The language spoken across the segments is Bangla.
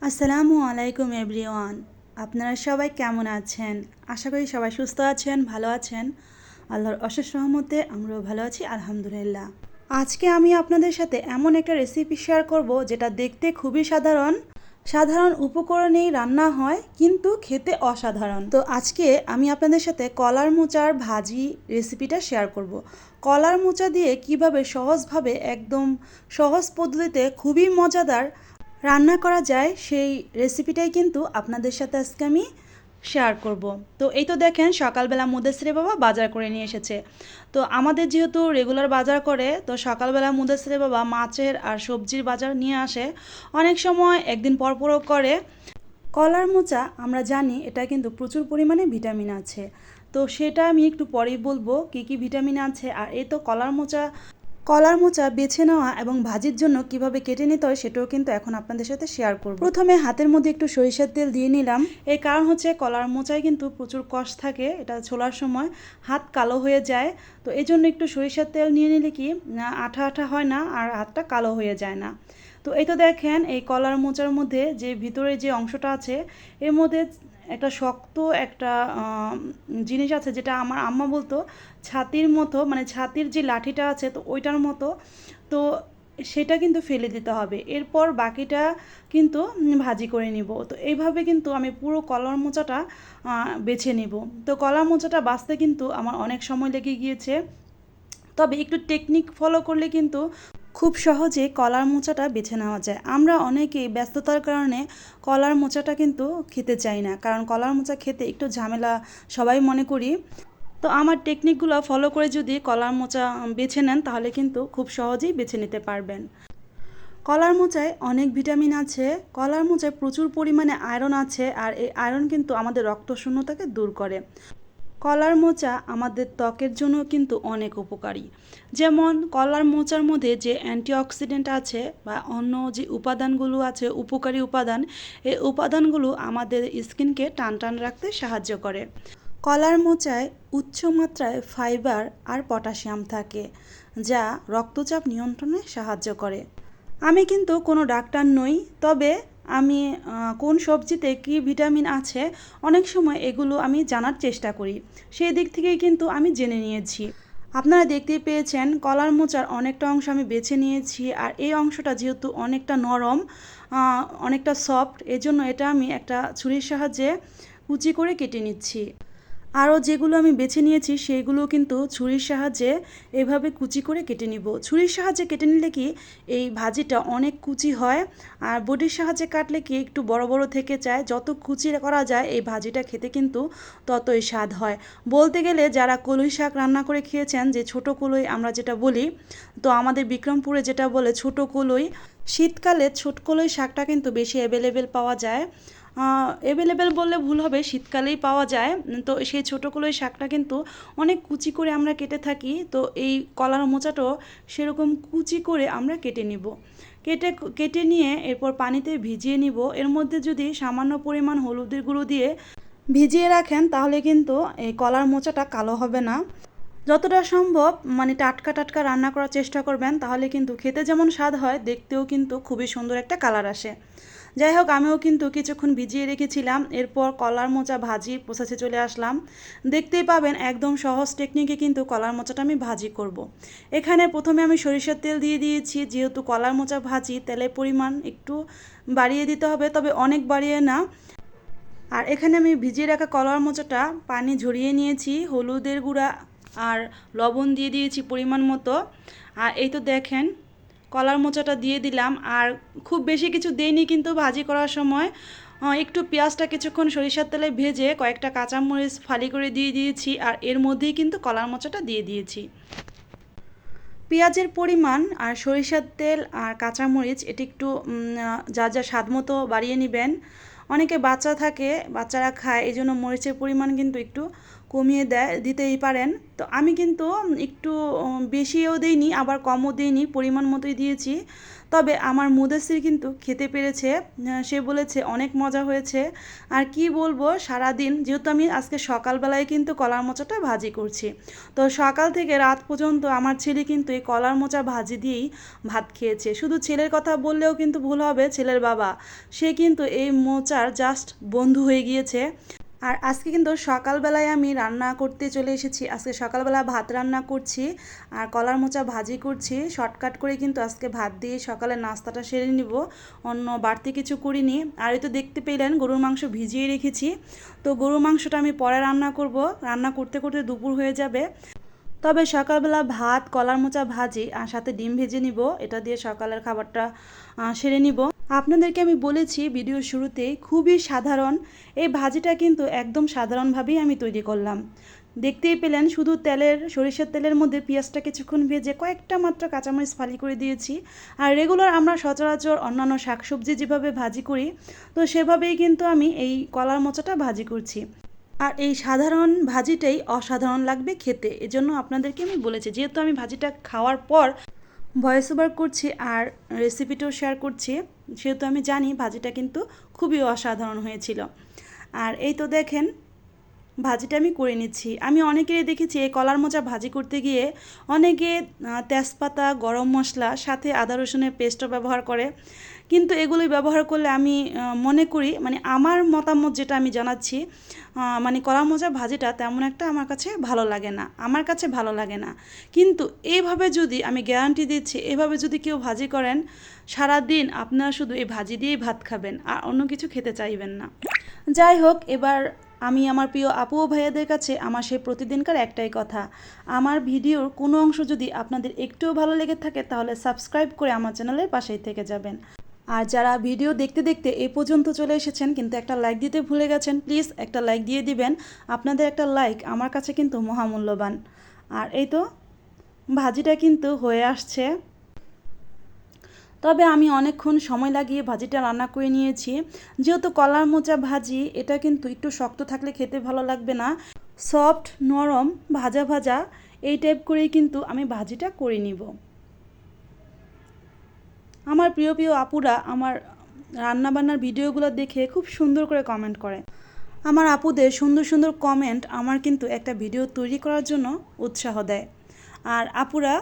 আসসালামু আলাইকুম এভরিওয়ান। আপনারা সবাই কেমন আছেন? আশা করি সবাই সুস্থ আছেন, ভালো আছেন। আল্লাহর অশেষ রহমতে আমরাও ভালো আছি আলহামদুলিল্লাহ। আজকে আমি আপনাদের সাথে এমন একটা রেসিপি শেয়ার করব যেটা দেখতে খুবই সাধারণ সাধারণ উপকরণেই রান্না হয় কিন্তু খেতে অসাধারণ। তো আজকে আমি আপনাদের সাথে কলার মোচার ভাজি রেসিপিটা শেয়ার করব। কলার মোচা দিয়ে কিভাবে সহজভাবে একদম সহজ পদ্ধতিতে খুবই মজাদার রান্না করা যায় সেই রেসিপিটাই কিন্তু আপনাদের সাথে আজকে আমি শেয়ার করব। তো এই তো দেখেন সকালবেলা মুদাসিরে বাবা বাজার করে নিয়ে এসেছে। তো আমাদের যেহেতু রেগুলার বাজার করে, তো সকালবেলা মুদাসিরে বাবা মাছের আর সবজির বাজার নিয়ে আসে। অনেক সময় একদিন পরপরও করে। কলার মোচা আমরা জানি এটা কিন্তু প্রচুর পরিমাণে ভিটামিন আছে। তো সেটা আমি একটু পরেই বলবো কী কী ভিটামিন আছে। আর এই তো কলার মোচা বেছে নেওয়া এবং ভাজির জন্য কিভাবে কেটে নিতে হয় সেটাও কিন্তু এখন আপনাদের সাথে শেয়ার করব। প্রথমে হাতের মধ্যে একটু সরিষার তেল দিয়ে নিলাম। এই কারণ হচ্ছে কলার মোচায় কিন্তু প্রচুর কষ থাকে, এটা ছোলার সময় হাত কালো হয়ে যায়। তো এই জন্য একটু সরিষার তেল নিয়ে নিলে কি আঠা আঠা হয় না আর হাতটা কালো হয়ে যায় না। তো এই তো দেখেন এই কলার মোচার মধ্যে যে ভিতরে যে অংশটা আছে এর মধ্যে একটা শক্ত একটা জিনিস আছে, যেটা আমার আম্মা বলতো ছাতির মতো, মানে ছাতির যে লাঠিটা আছে তো ওইটার মতো। তো সেটা কিন্তু ফেলে দিতে হবে, এরপর বাকিটা কিন্তু ভাজি করে নিব। তো এইভাবে কিন্তু আমি পুরো কলার মোচাটা বেছে নিব। তো কলার মোচাটা বাছতে কিন্তু আমার অনেক সময় লেগে গিয়েছে, তবে একটু টেকনিক ফলো করলে কিন্তু খুব সহজে কলার মোচাটা বেছে নেওয়া যায়। আমরা অনেকেই ব্যস্ততার কারণে কলার মোচাটা কিন্তু খেতে চাই না, কারণ কলার মোচা খেতে একটু ঝামেলা সবাই মনে করি। তো আমার টেকনিকগুলো ফলো করে যদি কলার মোচা বেছে নেন তাহলে কিন্তু খুব সহজেই বেছে নিতে পারবেন। কলার মোচায় অনেক ভিটামিন আছে, কলার মোচায় প্রচুর পরিমাণে আয়রন আছে, আর এই আয়রন কিন্তু আমাদের রক্তশূন্যতাকে দূর করে। কলার মোচা আমাদের ত্বকের জন্য কিন্তু অনেক উপকারী। যেমন কলার মোচার মধ্যে যে অ্যান্টিঅক্সিডেন্ট আছে বা অন্য যে উপাদানগুলো আছে উপকারী উপাদান, এই উপাদানগুলো আমাদের স্কিনকে টান টান রাখতে সাহায্য করে। কলার মোচায় উচ্চ মাত্রায় ফাইবার আর পটাশিয়াম থাকে, যা রক্তচাপ নিয়ন্ত্রণে সাহায্য করে। আমি কিন্তু কোনো ডাক্তার নই, তবে আমি কোন সবজিতে কী ভিটামিন আছে অনেক সময় এগুলো আমি জানার চেষ্টা করি, সেই দিক থেকেই কিন্তু আমি জেনে নিয়েছি। আপনারা দেখতেই পেয়েছেন কলার মোচার অনেকটা অংশ আমি বেছে নিয়েছি, আর এই অংশটা যেহেতু অনেকটা নরম, অনেকটা সফট, এজন্য এটা আমি একটা ছুরির সাহায্যে কুচি করে কেটে নিচ্ছি। আরও যেগুলো আমি বেছে নিয়েছি সেইগুলো কিন্তু ছুরির সাহায্যে এভাবে কুচি করে কেটে নিব। ছুরির সাহায্যে কেটে নিলে কি এই ভাজিটা অনেক কুচি হয়, আর বটির সাহায্যে কাটলে কি একটু বড় বড় থেকে যায়। যত কুচি করা যায় এই ভাজিটা খেতে কিন্তু ততই স্বাদ হয়। বলতে গেলে যারা কলই শাক রান্না করে খেয়েছেন, যে ছোট কলই আমরা যেটা বলি, তো আমাদের বিক্রমপুরে যেটা বলে ছোট কলই, শীতকালে ছোট কলই শাকটা কিন্তু বেশি অ্যাভেলেবেল পাওয়া যায়। অ্যাভেলেবেল বললে ভুল হবে, শীতকালেই পাওয়া যায়। তো সেই ছোটো কলই শাকটা কিন্তু অনেক কুচি করে আমরা কেটে থাকি। তো এই কলার মোচাটাও সেরকম কুচি করে আমরা কেটে নিব। কেটে নিয়ে এরপর পানিতে ভিজিয়ে নিব। এর মধ্যে যদি সামান্য পরিমাণ হলুদের গুঁড়ো দিয়ে ভিজিয়ে রাখেন তাহলে কিন্তু এই কলার মোচাটা কালো হবে না। যতটা সম্ভব মানে টাটকা টাটকা রান্না করার চেষ্টা করবেন, তাহলে কিন্তু খেতে যেমন স্বাদ হয়, দেখতেও কিন্তু খুবই সুন্দর একটা কালার আসে। যাই হোক, আমিও কিন্তু কিছুক্ষণ ভিজিয়ে রেখেছিলাম, এরপর কলার মোচা ভাজি প্রসেসে চলে আসলাম। দেখতেই পাবেন একদম সহজ টেকনিকে কিন্তু কলার মোচাটা আমি ভাজি করব। এখানে প্রথমে আমি সরিষার তেল দিয়ে দিয়েছি, যেহেতু কলার মোচা ভাজি তেলের পরিমাণ একটু বাড়িয়ে দিতে হবে, তবে অনেক বাড়িয়ে না। আর এখানে আমি ভিজিয়ে রাখা কলার মোচাটা পানি ঝরিয়ে নিয়েছি, হলুদের গুঁড়া আর লবণ দিয়ে দিয়েছি পরিমাণ মতো। আর এই তো দেখেন কলার মোচাটা দিয়ে দিলাম, আর খুব বেশি কিছু দেইনি কিন্তু ভাজি করার সময়। একটু পেঁয়াজটা কিছুক্ষণ সরিষার তেলে ভেজে কয়েকটা কাঁচামরিচ ফালি করে দিয়ে দিয়েছি, আর এর মধ্যেই কিন্তু কলার মোচাটা দিয়ে দিয়েছি। পেঁয়াজের পরিমাণ আর সরিষার তেল আর কাঁচামরিচ এটি একটু যা যা স্বাদ মতো বাড়িয়ে নেবেন। অনেকে বাচ্চা থাকে, বাচ্চারা খায়, এই জন্য মরিচের পরিমাণ কিন্তু একটু কমিয়ে দিতেই পারেন। তো আমি কিন্তু একটু বেশিও দিইনি আবার কমও দিইনি, পরিমাণ মতোই দিয়েছি। তবে আমার মুদাসির কিন্তু খেতে পেরেছে, সে বলেছে অনেক মজা হয়েছে। আর কি বলবো, সারাদিন যেহেতু আমি আজকে সকালবেলায় কিন্তু কলার মোচাটা ভাজি করছি, তো সকাল থেকে রাত পর্যন্ত আমার ছেলে কিন্তু এই কলার মোচা ভাজি দিয়েই ভাত খেয়েছে। শুধু ছেলের কথা বললেও কিন্তু ভুল হবে, ছেলের বাবা সে কিন্তু এই মোচার জাস্ট বন্ধু হয়ে গিয়েছে। আর আজকে কিন্তু সকালবেলায় আমি রান্না করতে চলে এসেছি। আজকে সকালবেলা ভাত রান্না করছি আর কলার মোচা ভাজি করছি। শর্টকাট করে কিন্তু আজকে ভাত দিয়ে সকালে নাস্তাটা সেরে নিব, অন্য বাড়তি কিছু করিনি। আর এই তো দেখতে পেলেন গরুর মাংস ভিজিয়ে রেখেছি। তো গরুর মাংসটা আমি পরে রান্না করব, রান্না করতে করতে দুপুর হয়ে যাবে। তবে সকালবেলা ভাত, কলার মোচা ভাজি আর সাথে ডিম ভেজে নিব, এটা দিয়ে সকালের খাবারটা সেরে নিব। আপনাদেরকে আমি বলেছি ভিডিওর শুরুতেই, খুবই সাধারণ এই ভাজিটা কিন্তু একদম সাধারণভাবেই আমি তৈরি করলাম। দেখতেই পেলেন শুধু সরিষার তেলের মধ্যে পেঁয়াজটা কিছুক্ষণ ভেজে কয়েকটা মাত্র কাঁচামরিচ ফালি করে দিয়েছি। আর রেগুলার আমরা সচরাচর অন্যান্য শাকসবজি যেভাবে ভাজি করি, তো সেভাবেই কিন্তু আমি এই কলার মোচাটা ভাজি করছি। আর এই সাধারণ ভাজিটাই অসাধারণ লাগবে খেতে, এজন্য আপনাদেরকে আমি বলেছি। যেহেতু আমি ভাজিটা খাওয়ার পর ভয়েস ওভার করছি আর রেসিপিটাও শেয়ার করছি, সেহেতু আমি জানি ভাজিটা কিন্তু খুবই অসাধারণ হয়েছিল। আর এই তো দেখেন ভাজিটা আমি করে নিচ্ছি। আমি অনেকেরই দেখেছি এই কলার মোচা ভাজি করতে গিয়ে অনেকে তেজপাতা, গরম মশলা, সাথে আদা রসুনের পেস্টও ব্যবহার করে। কিন্তু এগুলোই ব্যবহার করলে আমি মনে করি, মানে আমার মতামত যেটা আমি জানাচ্ছি, মানে কলার মোচা ভাজিটা তেমন একটা আমার কাছে ভালো লাগে না, আমার কাছে ভালো লাগে না। কিন্তু এইভাবে যদি, আমি গ্যারান্টি দিচ্ছি, এভাবে যদি কেউ ভাজি করেন, সারা দিন আপনারা শুধু এই ভাজি দিয়েই ভাত খাবেন আর অন্য কিছু খেতে চাইবেন না। যাই হোক, এবার আমি আমার প্রিয় আপু ও ভাইয়াদের কাছে আমার সেই প্রতিদিনকার একটাই কথা, আমার ভিডিওর কোনো অংশ যদি আপনাদের একটুও ভালো লেগে থাকে তাহলে সাবস্ক্রাইব করে আমার চ্যানেলের পাশেই থেকে যাবেন। আর যারা ভিডিও দেখতে দেখতে এ পর্যন্ত চলে এসেছেন কিন্তু একটা লাইক দিতে ভুলে গেছেন, প্লিজ একটা লাইক দিয়ে দিবেন। আপনাদের একটা লাইক আমার কাছে কিন্তু মহামূল্যবান। আর এই তো ভাজিটা কিন্তু হয়ে আসছে। তবে আমি অনেকক্ষণ সময় লাগিয়ে ভাজিটা রান্না করে নিয়েছি। যেহেতু কলার মোচা ভাজি, এটা কিন্তু একটু শক্ত থাকলে খেতে ভালো লাগবে না, সফট নরম ভাজা ভাজা এই টাইপ করেই কিন্তু আমি ভাজিটা করে নিব। আমার প্রিয় প্রিয় আপুরা আমার রান্নাবান্নার ভিডিওগুলো দেখে খুব সুন্দর করে কমেন্ট করে। আমার আপুদের সুন্দর সুন্দর কমেন্ট আমার কিন্তু একটা ভিডিও তৈরি করার জন্য উৎসাহ দেয়। আর আপুরা,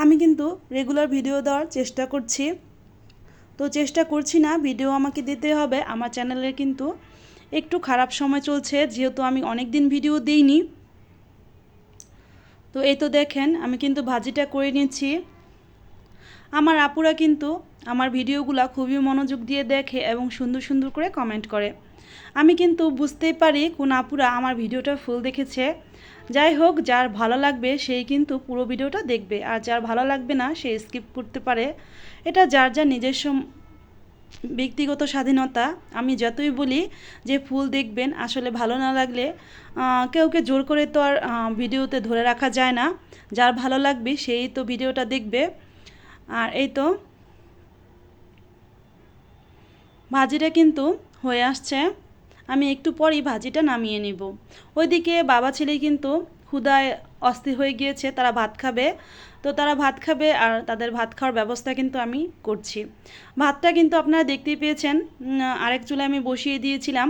আমি কিন্তু রেগুলার ভিডিও দেওয়ার চেষ্টা করছি, তো চেষ্টা করছি না, ভিডিও আমাকে দিতে হবে। আমার চ্যানেলের কিন্তু একটু খারাপ সময় চলছে, যেহেতু আমি অনেক দিন ভিডিও দিইনি। তো এই তো দেখেন আমি কিন্তু ভাজিটা করে নিচ্ছি। আমার আপুরা কিন্তু আমার ভিডিওগুলো খুবই মনোযোগ দিয়ে দেখে এবং সুন্দর সুন্দর করে কমেন্ট করে। আমি কিন্তু বুঝতেই পারি কোন আপুরা আমার ভিডিওটা ফুল দেখেছে। যাই হোক, যার ভালো লাগবে সেই কিন্তু পুরো ভিডিওটা দেখবে, আর যার ভালো লাগবে না সে স্কিপ করতে পারে। এটা যার যার নিজস্ব ব্যক্তিগত স্বাধীনতা। আমি যতই বলি যে ফুল দেখবেন, আসলে ভালো না লাগলে কেউকে জোর করে তো আর ভিডিওতে ধরে রাখা যায় না। যার ভালো লাগবে সেই তো ভিডিওটা দেখবে। আর এই তো ভাজিটা কিন্তু হয়ে আসছে, আমি একটু পরই ভাজিটা নামিয়ে নিব। ওইদিকে বাবা ছেলে কিন্তু ক্ষুধায় অস্থির হয়ে গিয়েছে, তারা ভাত খাবে। তো তারা ভাত খাবে আর তাদের ভাত খাওয়ার ব্যবস্থা কিন্তু আমি করছি। ভাতটা কিন্তু আপনারা দেখতেই পেয়েছেন, আরেক চুলায় আমি বসিয়ে দিয়েছিলাম।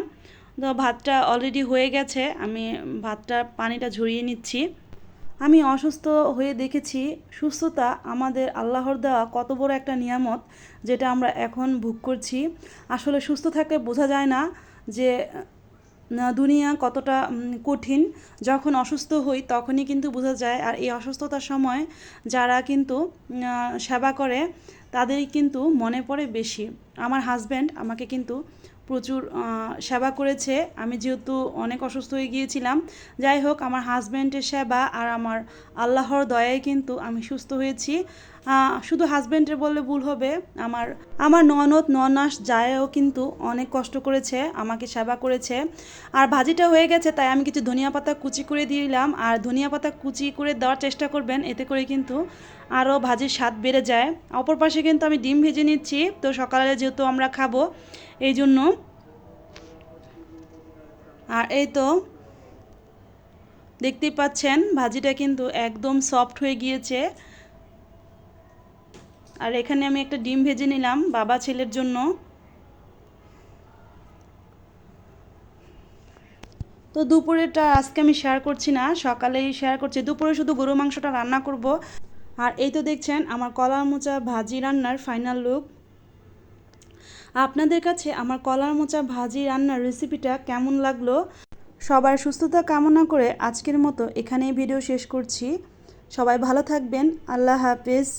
তো ভাতটা অলরেডি হয়ে গেছে, আমি ভাতটা পানিটা ঝরিয়ে নিচ্ছি। আমি অসুস্থ হয়ে দেখেছি সুস্থতা আমাদের আল্লাহর দেওয়া কত বড় একটা নিয়ামত, যেটা আমরা এখন ভোগ করছি। আসলে সুস্থ থাকলে বোঝা যায় না যে দুনিয়া কতটা কঠিন। যখন অসুস্থ হই তখনই কিন্তু বোঝা যায়। আর এই অসুস্থতার সময় যারা কিন্তু সেবা করে তাদেরই কিন্তু মনে পড়ে বেশি। আমার হাজব্যান্ড আমাকে কিন্তু প্রচুর সেবা করেছে, আমি যেহেতু অনেক অসুস্থ হয়ে গিয়েছিলাম। যাই হোক, আমার হাজব্যান্ডের সেবা আর আমার আল্লাহর দয়ায় কিন্তু আমি সুস্থ হয়েছি। শুধু হাজব্যান্ডের বললে ভুল হবে, আমার আমার ননদ ননাস জায়ও কিন্তু অনেক কষ্ট করেছে, আমাকে সেবা করেছে। আর ভাজিটা হয়ে গেছে, তাই আমি কিছু ধনিয়া পাতা কুচি করে দিলাম। আর ধনিয়া পাতা কুচি করে দেওয়ার চেষ্টা করবেন, এতে করে কিন্তু আরও ভাজির স্বাদ বেড়ে যায়। অপর পাশে কিন্তু আমি ডিম ভেজে নিচ্ছি, তো সকালে যেহেতু আমরা খাবো এই জন্য। আর এই তো দেখতেই পাচ্ছেন ভাজিটা কিন্তু একদম সফট হয়ে গিয়েছে। আর এখানে আমি একটা ডিম ভেজে নিলাম বাবা ছেলের জন্য। তো দুপুরেরটা আজকে আমি শেয়ার করছি না, সকালেই শেয়ার করছি। দুপুরে শুধু গরু মাংসটা রান্না করব। আর এই তো দেখছেন আমার কলার মোচা ভাজি রান্নার ফাইনাল লুক। আপনাদের কাছে আমার কলার মোচা ভাজি রান্নার রেসিপিটা কেমন লাগলো? সবার সুস্থতা কামনা করে আজকের মতো এখানেই ভিডিও শেষ করছি। সবাই ভালো থাকবেন। আল্লাহ হাফেজ।